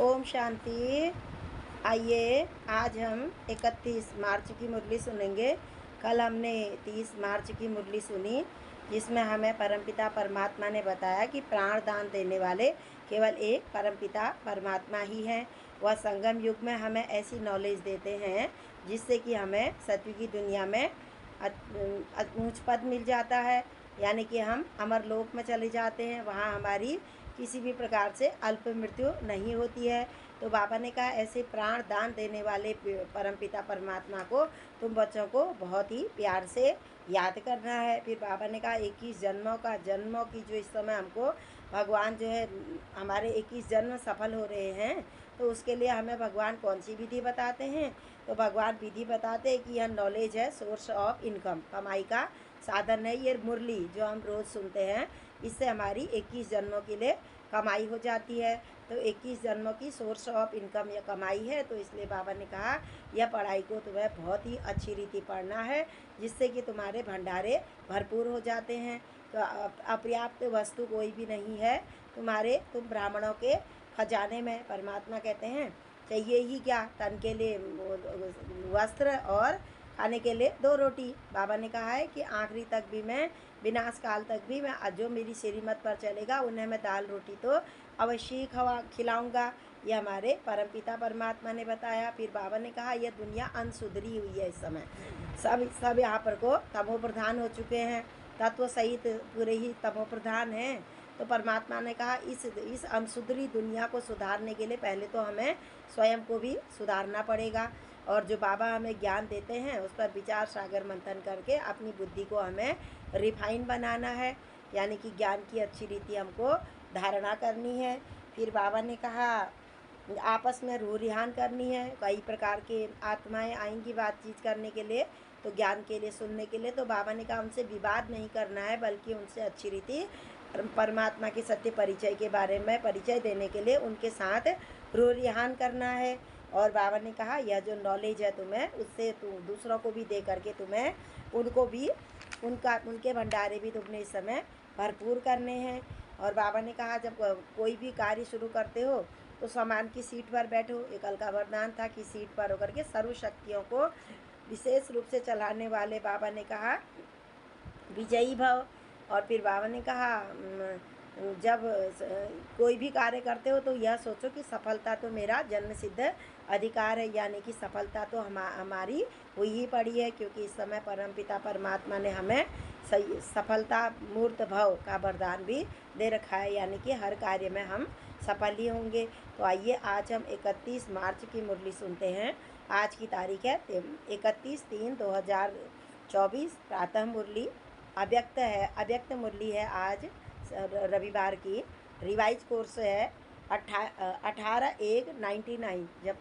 ओम शांति। आइए आज हम 31 मार्च की मुरली सुनेंगे। कल हमने 30 मार्च की मुरली सुनी, जिसमें हमें परमपिता परमात्मा ने बताया कि प्राण दान देने वाले केवल एक परमपिता परमात्मा ही हैं। वह संगम युग में हमें ऐसी नॉलेज देते हैं जिससे कि हमें सत्य की दुनिया में ऊंच पद मिल जाता है, यानी कि हम अमर लोक में चले जाते हैं। वहाँ हमारी किसी भी प्रकार से अल्प मृत्यु नहीं होती है। तो बाबा ने कहा ऐसे प्राण दान देने वाले परमपिता परमात्मा को तुम बच्चों को बहुत ही प्यार से याद करना है। फिर बाबा ने कहा 21 जन्मों की जो इस समय हमको भगवान जो है हमारे 21 जन्म सफल हो रहे हैं, तो उसके लिए हमें भगवान कौन सी विधि बताते हैं। तो भगवान विधि बताते हैं कि यह नॉलेज है सोर्स ऑफ इनकम, कमाई का साधन है। ये मुरली जो हम रोज़ सुनते हैं, इससे हमारी 21 जन्मों के लिए कमाई हो जाती है। तो 21 जन्मों की सोर्स ऑफ इनकम या कमाई है। तो इसलिए बाबा ने कहा यह पढ़ाई को तुम्हें बहुत ही अच्छी रीति पढ़ना है, जिससे कि तुम्हारे भंडारे भरपूर हो जाते हैं। तो अपर्याप्त वस्तु कोई भी नहीं है तुम ब्राह्मणों के खजाने में। परमात्मा कहते हैं चाहिए ही क्या, तन के लिए वस्त्र और खाने के लिए 2 रोटी। बाबा ने कहा है कि आखिरी तक भी मैं, विनाश काल तक भी मैं, जो मेरी श्रीमत पर चलेगा उन्हें मैं दाल रोटी तो अवश्य ही खिलाऊंगा। ये हमारे परमपिता परमात्मा ने बताया। फिर बाबा ने कहा यह दुनिया अनसुधरी हुई है। इस समय सब यहाँ पर को तमो प्रधान हो चुके हैं, तत्व सहित पूरे ही तमो प्रधान हैं। तो परमात्मा ने कहा इस अनसुधरी दुनिया को सुधारने के लिए पहले तो हमें स्वयं को भी सुधारना पड़ेगा। और जो बाबा हमें ज्ञान देते हैं उस पर विचार सागर मंथन करके अपनी बुद्धि को हमें रिफाइन बनाना है, यानी कि ज्ञान की अच्छी रीति हमको धारणा करनी है। फिर बाबा ने कहा आपस में रूह रिहान करनी है। कई प्रकार के आत्माएं आएंगी बातचीत करने के लिए, तो ज्ञान के लिए, सुनने के लिए। तो बाबा ने कहा उनसे विवाद नहीं करना है, बल्कि उनसे अच्छी रीति परमात्मा के सत्य परिचय के बारे में परिचय देने के लिए उनके साथ रूह रिहान करना है। और बाबा ने कहा यह जो नॉलेज है तुम्हें, उससे दूसरों को भी दे करके तुम्हें उनको भी उनके भंडारे भी तुमने इस समय भरपूर करने हैं। और बाबा ने कहा जब कोई भी कार्य शुरू करते हो तो सामान की सीट पर बैठो। एक कल का वरदान था कि सीट पर होकर के सर्व शक्तियों को विशेष रूप से चलाने वाले बाबा ने कहा विजयी भव। और फिर बाबा ने कहा जब कोई भी कार्य करते हो तो यह सोचो कि सफलता तो मेरा जन्म सिद्ध अधिकार है, यानी कि सफलता तो हमारी हुई ही पड़ी है, क्योंकि इस समय परमपिता परमात्मा ने हमें सफलता मूर्त भव का वरदान भी दे रखा है, यानी कि हर कार्य में हम सफल ही होंगे। तो आइए आज हम 31 मार्च की मुरली सुनते हैं। आज की तारीख है 31/3/2024। प्रातः मुरली अव्यक्त है, अव्यक्त मुरली है आज रविवार की। रिवाइज कोर्स है 18/1/99, जब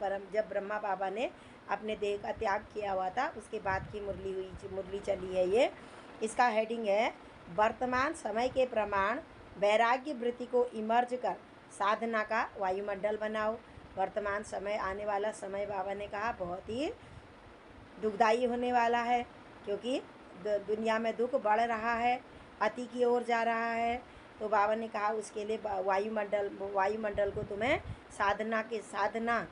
ब्रह्मा बाबा ने अपने देह का त्याग किया हुआ था, उसके बाद की मुरली चली है ये। इसका हेडिंग है वर्तमान समय के प्रमाण वैराग्य वृत्ति को इमर्ज कर साधना का वायुमंडल बनाओ। वर्तमान समय, आने वाला समय बाबा ने कहा बहुत ही दुखदायी होने वाला है, क्योंकि दुनिया में दुख बढ़ रहा है, अति की ओर जा रहा है। तो बाबा ने कहा उसके लिए वायुमंडल को तुम्हें साधना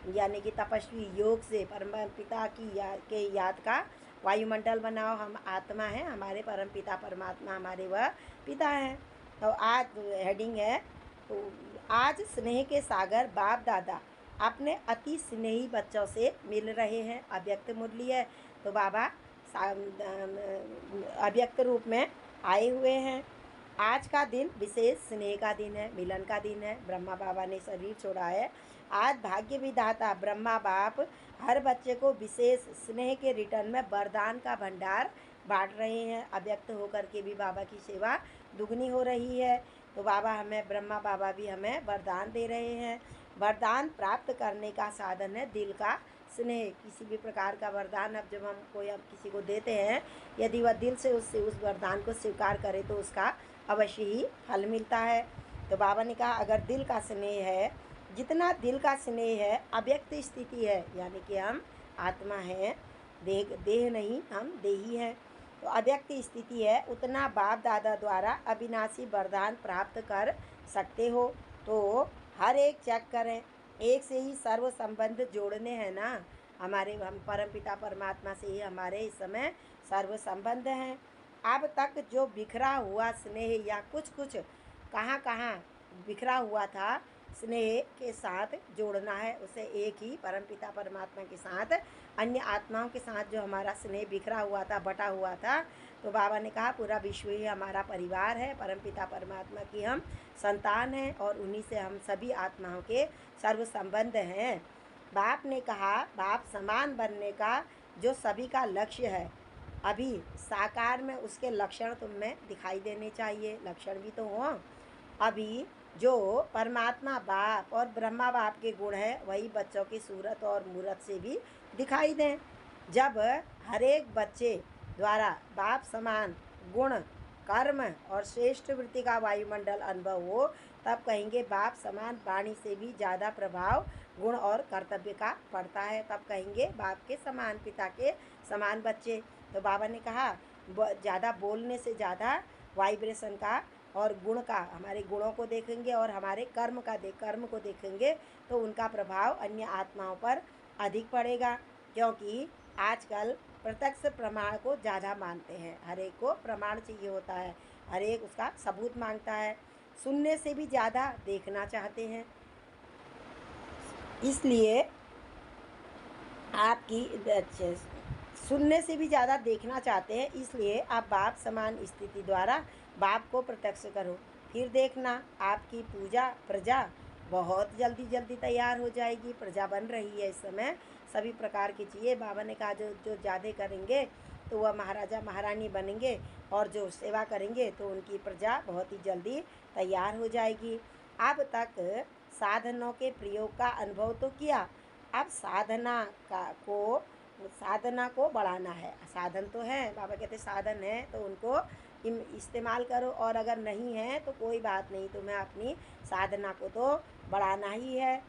यानी कि तपस्वी योग से परम पिता के याद का वायुमंडल बनाओ। हम आत्मा हैं, हमारे परम पिता परमात्मा हमारे वह पिता हैं। तो आज हेडिंग है तो आज स्नेह के सागर बाप दादा अपने अति स्नेही बच्चों से मिल रहे हैं। अव्यक्त मुरली है, तो बाबा अव्यक्त रूप में आए हुए हैं। आज का दिन विशेष स्नेह का दिन है, मिलन का दिन है। ब्रह्मा बाबा ने शरीर छोड़ा है। आज भाग्य विधाता ब्रह्मा बाप हर बच्चे को विशेष स्नेह के रिटर्न में वरदान का भंडार बांट रहे हैं। अव्यक्त होकर के भी बाबा की सेवा दुगनी हो रही है। तो बाबा हमें, ब्रह्मा बाबा भी हमें वरदान दे रहे हैं। वरदान प्राप्त करने का साधन है दिल का स्नेह। किसी भी प्रकार का वरदान अब जब हम किसी को देते हैं, यदि वह दिल से उस वरदान को स्वीकार करे तो उसका अवश्य ही फल मिलता है। तो बाबा ने कहा अगर दिल का स्नेह है, जितना दिल का स्नेह है, अव्यक्त स्थिति है, यानी कि हम आत्मा हैं, देह नहीं, हम देही हैं। तो अव्यक्त स्थिति है, उतना बाप दादा द्वारा अविनाशी वरदान प्राप्त कर सकते हो। तो हर एक चेक करें एक से ही सर्व संबंध जोड़ने हैं ना, हमारे हम परमपिता परमात्मा से ही हमारे इस समय सर्व संबंध हैं। अब तक जो बिखरा हुआ स्नेह या कुछ कुछ कहाँ कहाँ बिखरा हुआ था, स्नेह के साथ जोड़ना है उसे एक ही परमपिता परमात्मा के साथ। अन्य आत्माओं के साथ जो हमारा स्नेह बिखरा हुआ था, बटा हुआ था, तो बाबा ने कहा पूरा विश्व ही हमारा परिवार है, परमपिता परमात्मा की हम संतान हैं और उन्हीं से हम सभी आत्माओं के सर्व संबंध हैं। बाप ने कहा बाप समान बनने का जो सभी का लक्ष्य है, अभी साकार में उसके लक्षण तुम में दिखाई देने चाहिए, लक्षण भी तो हों। अभी जो परमात्मा बाप और ब्रह्मा बाप के गुण हैं वही बच्चों की सूरत और मूरत से भी दिखाई दें। जब हर एक बच्चे द्वारा बाप समान गुण, कर्म और श्रेष्ठ वृत्ति का वायुमंडल अनुभव हो, तब कहेंगे बाप समान वाणी से भी ज़्यादा प्रभाव गुण और कर्तव्य का पड़ता है। तब कहेंगे बाप के समान, पिता के समान बच्चे। तो बाबा ने कहा ज़्यादा बोलने से ज़्यादा वाइब्रेशन का और गुण का, हमारे गुणों को देखेंगे और हमारे कर्म को देखेंगे तो उनका प्रभाव अन्य आत्माओं पर अधिक पड़ेगा। क्योंकि आजकल प्रत्यक्ष प्रमाण को ज़्यादा मानते हैं, हर एक को प्रमाण चाहिए होता है, हर एक उसका सबूत मांगता है, सुनने से भी ज़्यादा देखना चाहते हैं। इसलिए आपकी सुनने से भी ज़्यादा देखना चाहते हैं, इसलिए आप बाप समान स्थिति द्वारा बाप को प्रत्यक्ष करो, फिर देखना आपकी पूजा प्रजा बहुत जल्दी तैयार हो जाएगी। प्रजा बन रही है इस समय, सभी प्रकार की चीज़ें बाबा ने कहा जो जो ज़्यादा करेंगे तो वह महाराजा महारानी बनेंगे और जो सेवा करेंगे तो उनकी प्रजा बहुत ही जल्दी तैयार हो जाएगी। अब तक साधनों के प्रयोग का अनुभव तो किया, अब साधना को बढ़ाना है। साधन तो है, बाबा कहते साधन है तो उनको इस्तेमाल करो, और अगर नहीं है तो कोई बात नहीं, तुम्हें अपनी साधना को तो बढ़ाना ही है।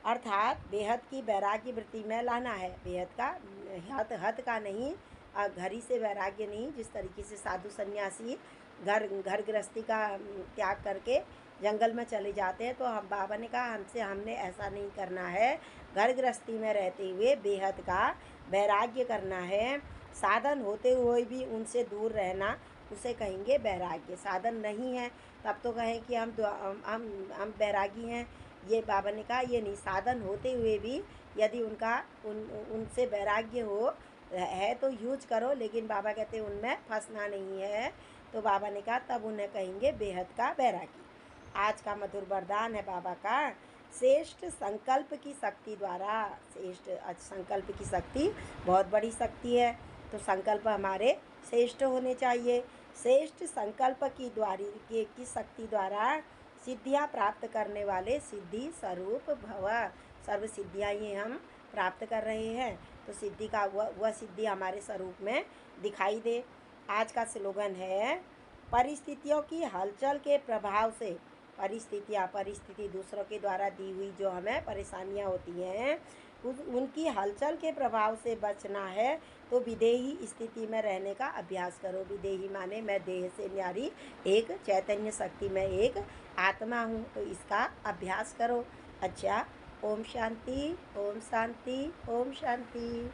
अर्थात बेहद की वैराग्य वृत्ति में लाना है, बेहद का हद का नहीं, घरी से वैराग्य नहीं। जिस तरीके से साधु सन्यासी घर गृहस्थी का त्याग करके जंगल में चले जाते हैं, तो हम बाबा ने कहा हमने ऐसा नहीं करना है, घर गृहस्थी में रहते हुए बेहद का वैराग्य करना है। साधन होते हुए भी उनसे दूर रहना, उसे कहेंगे वैराग्य। साधन नहीं है तब तो कहें कि हम वैरागी हैं, ये बाबा ने कहा ये नहीं, साधन होते हुए भी यदि उनसे वैराग्य है तो यूज करो, लेकिन बाबा कहते उनमें फंसना नहीं है। तो बाबा ने कहा तब उन्हें कहेंगे बेहद का वैरागी। आज का मधुर वरदान है बाबा का, श्रेष्ठ संकल्प की शक्ति द्वारा। श्रेष्ठ संकल्प की शक्ति बहुत बड़ी शक्ति है, तो संकल्प हमारे श्रेष्ठ होने चाहिए। श्रेष्ठ संकल्प की शक्ति द्वारा सिद्धियां प्राप्त करने वाले सिद्धि स्वरूप भव। सर्व सिद्धियां ये हम प्राप्त कर रहे हैं, तो सिद्धि का वह सिद्धि हमारे स्वरूप में दिखाई दे। आज का स्लोगन है, परिस्थितियों की हलचल के प्रभाव से, परिस्थिति दूसरों के द्वारा दी हुई जो हमें परेशानियां होती हैं, उनकी हलचल के प्रभाव से बचना है तो विदेही स्थिति में रहने का अभ्यास करो। विदेही माने मैं देह से न्यारी एक चैतन्य शक्ति में एक आत्मा हूँ, तो इसका अभ्यास करो। अच्छा, ओम शांति, ओम शांति, ओम शांति।